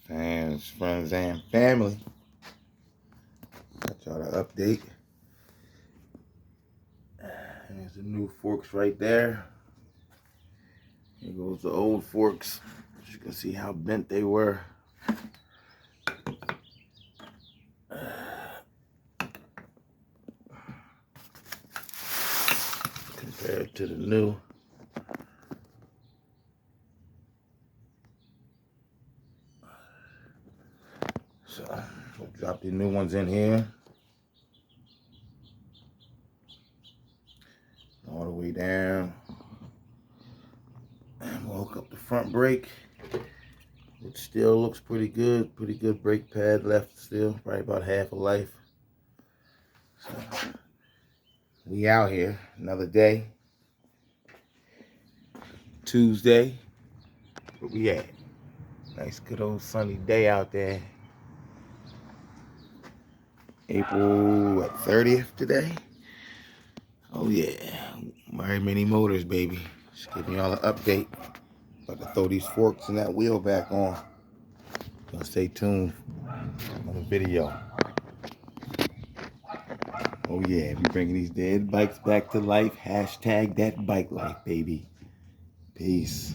Fans, friends, and family. Got y'all the update. There's the new forks right there. Here goes the old forks. As you can see how bent they were. Compared to the new. So we'll drop the new ones in here. All the way down. And we'll hook up the front brake. It still looks pretty good. Pretty good brake pad left still. Probably about half a life. So we out here. Another day. Tuesday. Where we at? Nice good old sunny day out there. April, what, 30th today? Oh yeah. Very many motors, baby. Just giving y'all an update. About to throw these forks and that wheel back on. So stay tuned on the video. Oh yeah, we bringing these dead bikes back to life. Hashtag that bike life, baby. Peace.